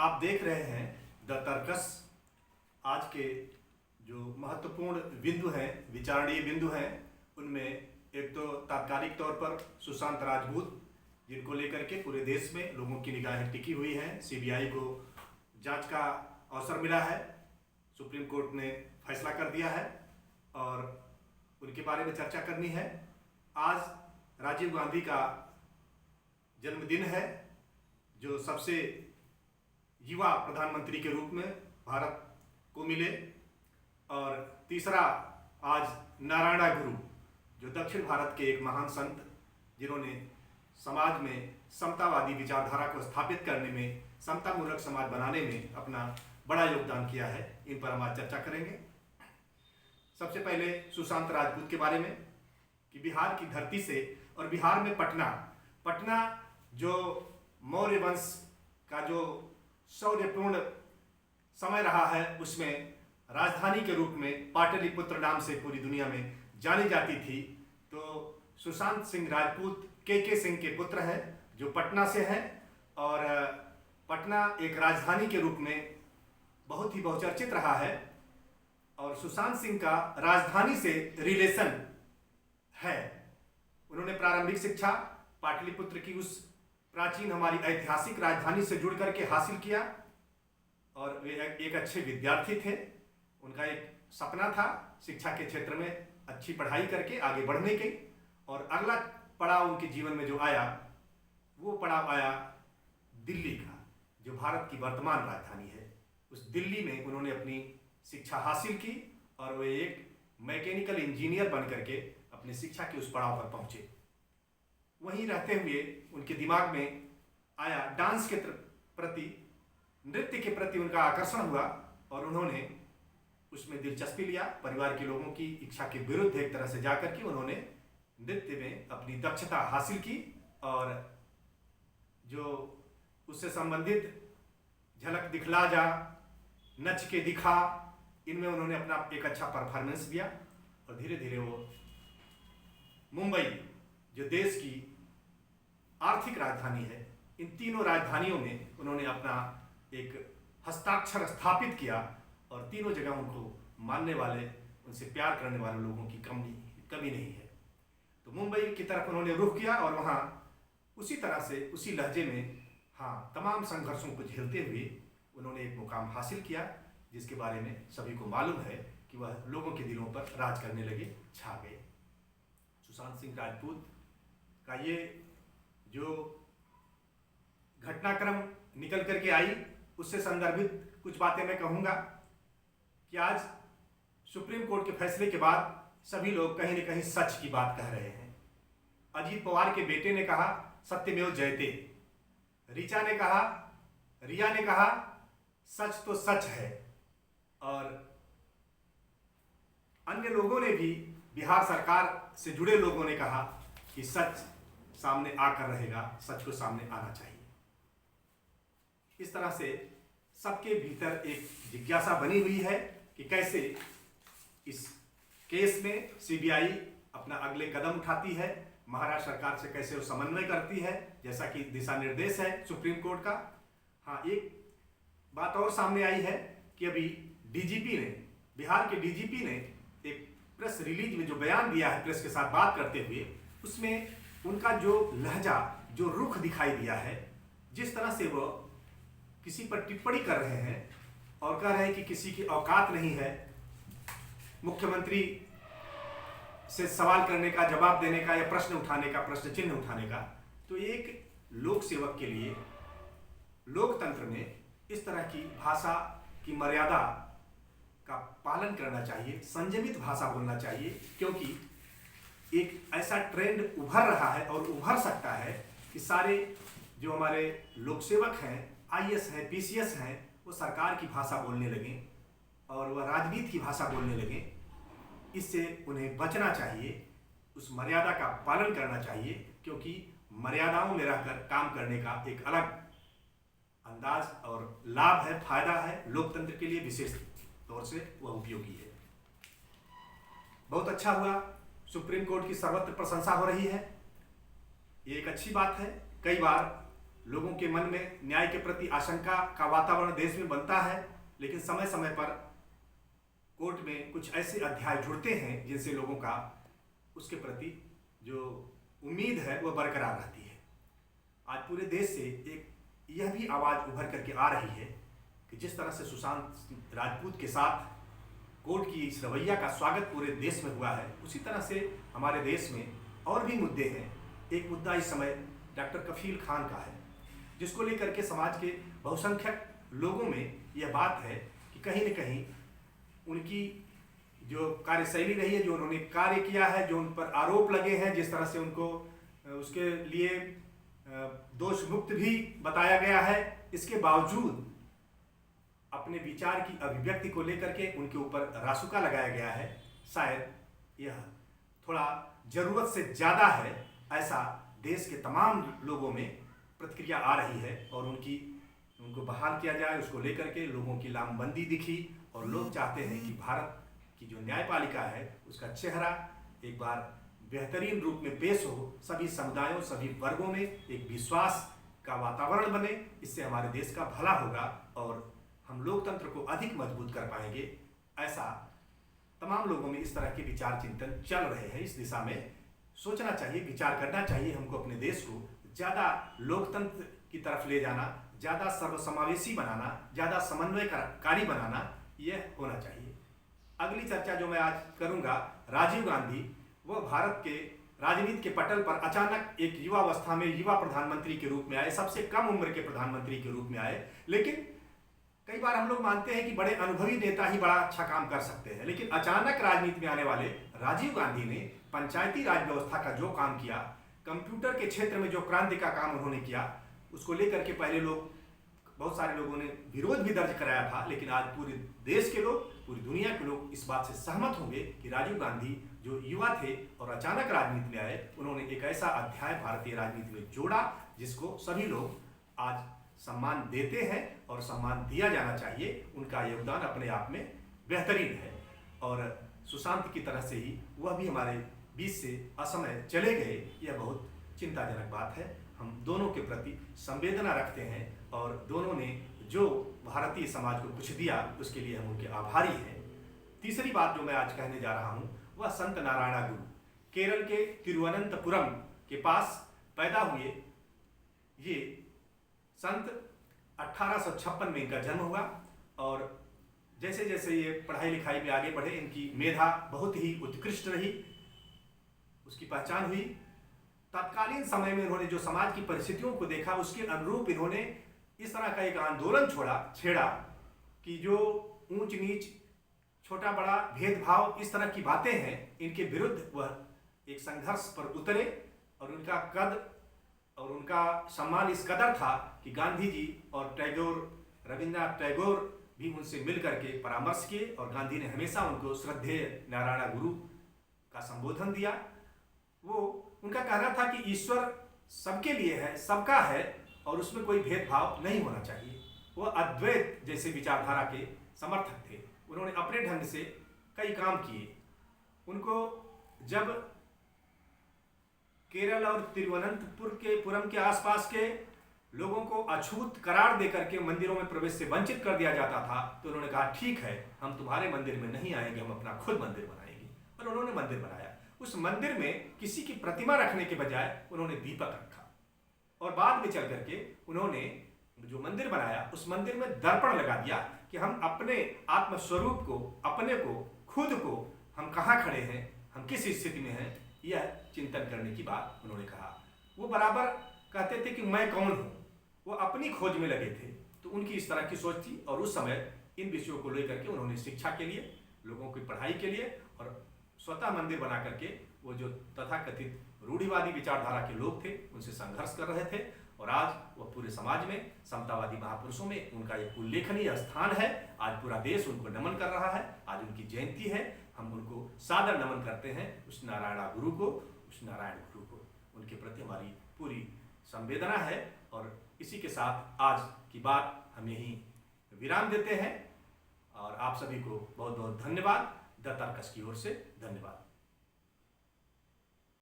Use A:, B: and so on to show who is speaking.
A: आप देख रहे हैं द तर्कस। आज के जो महत्वपूर्ण बिंदु हैं, विचारणीय बिंदु हैं, उनमें एक तो तात्कालिक तौर पर सुशांत राजपूत, जिनको लेकर के पूरे देश में लोगों की निगाहें टिकी हुई हैं। सीबीआई को जांच का अवसर मिला है, सुप्रीम कोर्ट ने फैसला कर दिया है और उनके बारे में चर्चा करनी है। आज राजीव गांधी का जन्मदिन है, जो सबसे युवा प्रधानमंत्री के रूप में भारत को मिले। और तीसरा, आज नारायण गुरु, जो दक्षिण भारत के एक महान संत, जिन्होंने समाज में समतावादी विचारधारा को स्थापित करने में, समतामूलक समाज बनाने में अपना बड़ा योगदान किया है, इन पर हम आज चर्चा करेंगे। सबसे पहले सुशांत राजपूत के बारे में कि बिहार की धरती से, और बिहार में पटना जो मौर्य वंश का जो शौर्यपूर्ण समय रहा है, उसमें राजधानी के रूप में पाटलिपुत्र नाम से पूरी दुनिया में जानी जाती थी। तो सुशांत सिंह राजपूत के सिंह के पुत्र हैं, जो पटना से हैं। और पटना एक राजधानी के रूप में बहुत ही बहुचर्चित रहा है। और सुशांत सिंह का राजधानी से रिलेशन है। उन्होंने प्रारंभिक शिक्षा पाटलिपुत्र की उस प्राचीन हमारी ऐतिहासिक राजधानी से जुड़ करके हासिल किया और वे एक अच्छे विद्यार्थी थे। उनका एक सपना था शिक्षा के क्षेत्र में अच्छी पढ़ाई करके आगे बढ़ने के। और अगला पड़ाव उनके जीवन में जो आया, वो पड़ाव आया दिल्ली का, जो भारत की वर्तमान राजधानी है। उस दिल्ली में उन्होंने अपनी शिक्षा हासिल की और वे एक मैकेनिकल इंजीनियर बन करके अपनी शिक्षा के उस पड़ाव पर पहुंचे। वहीं रहते हुए उनके दिमाग में आया डांस के प्रति, नृत्य के प्रति उनका आकर्षण हुआ और उन्होंने उसमें दिलचस्पी लिया। परिवार के लोगों की इच्छा के विरुद्ध एक तरह से जाकर के उन्होंने नृत्य में अपनी दक्षता हासिल की और जो उससे संबंधित झलक दिखला जा, नच के दिखा, इनमें उन्होंने अपना एक अच्छा परफॉर्मेंस दिया। और धीरे धीरे वो मुंबई, जो देश की आर्थिक राजधानी है, इन तीनों राजधानियों में उन्होंने अपना एक हस्ताक्षर स्थापित किया और तीनों जगहों को मानने वाले, उनसे प्यार करने वाले लोगों की कमी नहीं है। तो मुंबई की तरफ उन्होंने रुख किया और वहाँ उसी तरह से, उसी लहजे में, तमाम संघर्षों को झेलते हुए उन्होंने एक मुकाम हासिल किया, जिसके बारे में सभी को मालूम है कि वह लोगों के दिलों पर राज करने लगे, छा गए। सुशांत सिंह राजपूत का ये जो घटनाक्रम निकल करके आई, उससे संदर्भित कुछ बातें मैं कहूँगा कि आज सुप्रीम कोर्ट के फैसले के बाद सभी लोग कहीं न कहीं सच की बात कह रहे हैं। अजीत पवार के बेटे ने कहा सत्यमेव जयते, रिया ने कहा सच तो सच है, और अन्य लोगों ने भी, बिहार सरकार से जुड़े लोगों ने कहा कि सच सामने आकर रहेगा, सच को सामने आना चाहिए। इस तरह से सबके भीतर एक जिज्ञासा बनी हुई है कि कैसे इस केस में सीबीआई अपना अगले कदम उठाती है, महाराष्ट्र सरकार से कैसे वो समन्वय करती है, जैसा कि दिशा निर्देश है सुप्रीम कोर्ट का। एक बात और सामने आई है कि अभी डीजीपी ने, बिहार के डीजीपी ने एक प्रेस रिलीज में जो बयान दिया है, प्रेस के साथ बात करते हुए, उसमें उनका जो लहजा, जो रुख दिखाई दिया है, जिस तरह से वो किसी पर टिप्पणी कर रहे हैं और कह रहे हैं कि किसी की औकात नहीं है मुख्यमंत्री से सवाल करने का, जवाब देने का, या प्रश्न उठाने का, प्रश्न चिन्ह उठाने का। तो एक लोक सेवक के लिए लोकतंत्र में इस तरह की भाषा की मर्यादा का पालन करना चाहिए, संयमित भाषा बोलना चाहिए, क्योंकि एक ऐसा ट्रेंड उभर रहा है और उभर सकता है कि सारे जो हमारे लोक सेवक हैं, आईएएस हैं, पीसीएस हैं, वो सरकार की भाषा बोलने लगें और वह राजनीति की भाषा बोलने लगें। इससे उन्हें बचना चाहिए, उस मर्यादा का पालन करना चाहिए, क्योंकि मर्यादाओं में रहकर काम करने का एक अलग अंदाज और लाभ है, फायदा है लोकतंत्र के लिए, विशेष तौर से वह उपयोगी है। बहुत अच्छा हुआ, सुप्रीम कोर्ट की सर्वत्र प्रशंसा हो रही है, ये एक अच्छी बात है। कई बार लोगों के मन में न्याय के प्रति आशंका का वातावरण देश में बनता है, लेकिन समय समय पर कोर्ट में कुछ ऐसे अध्याय जुड़ते हैं जिनसे लोगों का उसके प्रति जो उम्मीद है वह बरकरार रहती है। आज पूरे देश से एक यह भी आवाज़ उभर करके आ रही है कि जिस तरह से सुशांत राजपूत के साथ कोर्ट की इस रवैया का स्वागत पूरे देश में हुआ है, उसी तरह से हमारे देश में और भी मुद्दे हैं। एक मुद्दा इस समय डॉक्टर कफील खान का है, जिसको लेकर के समाज के बहुसंख्यक लोगों में यह बात है कि कहीं न कहीं उनकी जो कार्यशैली रही है, जो उन्होंने कार्य किया है, जो उन पर आरोप लगे हैं, जिस तरह से उनको उसके लिए दोष मुक्त भी बताया गया है, इसके बावजूद अपने विचार की अभिव्यक्ति को लेकर के उनके ऊपर रासुका लगाया गया है। शायद यह थोड़ा जरूरत से ज़्यादा है, ऐसा देश के तमाम लोगों में प्रतिक्रिया आ रही है और उनको बहाल किया जाए, उसको लेकर के लोगों की लामबंदी दिखी और लोग चाहते हैं कि भारत की जो न्यायपालिका है उसका चेहरा एक बार बेहतरीन रूप में पेश हो, सभी समुदायों, सभी वर्गों में एक विश्वास का वातावरण बने। इससे हमारे देश का भला होगा और हम लोकतंत्र को अधिक मजबूत कर पाएंगे। ऐसा तमाम लोगों में इस तरह के विचार चिंतन चल रहे हैं। इस दिशा में सोचना चाहिए, विचार करना चाहिए। हमको अपने देश को ज़्यादा लोकतंत्र की तरफ ले जाना, ज़्यादा सर्वसमावेशी बनाना, ज़्यादा समन्वयकारी बनाना, यह होना चाहिए। अगली चर्चा जो मैं आज करूंगा, राजीव गांधी, वह भारत के राजनीति के पटल पर अचानक एक युवावस्था में युवा प्रधानमंत्री के रूप में आए, सबसे कम उम्र के प्रधानमंत्री के रूप में आए। लेकिन कई बार हम लोग मानते हैं कि बड़े अनुभवी नेता ही बड़ा अच्छा काम कर सकते हैं, लेकिन अचानक राजनीति में आने वाले राजीव गांधी ने पंचायती राज व्यवस्था का जो काम किया, कंप्यूटर के क्षेत्र में जो क्रांति का काम उन्होंने किया, उसको लेकर के पहले बहुत सारे लोगों ने विरोध भी दर्ज कराया था, लेकिन आज पूरे देश के लोग, पूरी दुनिया के लोग इस बात से सहमत होंगे कि राजीव गांधी जो युवा थे और अचानक राजनीति में आए, उन्होंने एक ऐसा अध्याय भारतीय राजनीति में जोड़ा जिसको सभी लोग आज सम्मान देते हैं और सम्मान दिया जाना चाहिए। उनका योगदान अपने आप में बेहतरीन है और सुशांत की तरह से ही वह भी हमारे बीच से असमय चले गए, यह बहुत चिंताजनक बात है। हम दोनों के प्रति संवेदना रखते हैं और दोनों ने जो भारतीय समाज को कुछ दिया उसके लिए हम उनके आभारी हैं। तीसरी बात जो मैं आज कहने जा रहा हूँ वह संत नारायण गुरु, केरल के तिरुवनंतपुरम के पास पैदा हुए ये संत 1856 में इनका जन्म हुआ और जैसे जैसे ये पढ़ाई लिखाई में आगे बढ़े, इनकी मेधा बहुत ही उत्कृष्ट रही, उसकी पहचान हुई। तत्कालीन समय में इन्होंने जो समाज की परिस्थितियों को देखा, उसके अनुरूप इन्होंने इस तरह का एक आंदोलन छेड़ा कि जो ऊंच नीच, छोटा बड़ा भेदभाव, इस तरह की बातें हैं, इनके विरुद्ध वह एक संघर्ष पर उतरे और उनका कद और उनका सम्मान इस कदर था कि गांधी जी और रविन्द्रनाथ टैगोर भी उनसे मिल करके परामर्श किए और गांधी ने हमेशा उनको श्रद्धेय नारायण गुरु का संबोधन दिया। वो उनका कहना था कि ईश्वर सबके लिए है, सबका है और उसमें कोई भेदभाव नहीं होना चाहिए। वो अद्वैत जैसे विचारधारा के समर्थक थे। उन्होंने अपने ढंग से कई काम किए। उनको जब केरल और तिरुवनंतपुरम के आसपास के लोगों को अछूत करार देकर के मंदिरों में प्रवेश से वंचित कर दिया जाता था, तो उन्होंने कहा ठीक है, हम तुम्हारे मंदिर में नहीं आएंगे, हम अपना खुद मंदिर बनाएंगे। और उन्होंने मंदिर बनाया। उस मंदिर में किसी की प्रतिमा रखने के बजाय उन्होंने दीपक रखा और बाद में चल करके उन्होंने जो मंदिर बनाया उस मंदिर में दर्पण लगा दिया कि हम अपने आत्मस्वरूप को, अपने को, खुद को, हम कहाँ खड़े हैं, हम किस स्थिति में हैं, यह चिंतन करने की बात उन्होंने कहा। वो बराबर कहते थे कि मैं कौन हूँ, वो अपनी खोज में लगे थे। तो उनकी इस तरह की सोच थी और उस समय इन विषयों को लेकर के उन्होंने शिक्षा के लिए, लोगों की पढ़ाई के लिए और स्वतः मंदिर बना करके वो जो तथाकथित रूढ़िवादी विचारधारा के लोग थे उनसे संघर्ष कर रहे थे। और आज वह पूरे समाज में समतावादी महापुरुषों में उनका एक उल्लेखनीय स्थान है। आज पूरा देश उनको नमन कर रहा है। आज उनकी जयंती है, हम उनको सादर नमन करते हैं, उस नारायण गुरु को। उनके प्रति हमारी पूरी संवेदना है। और इसी के साथ आज की बात हम यहीं विराम देते हैं और आप सभी को बहुत बहुत धन्यवाद। द तर्कस की ओर से धन्यवाद।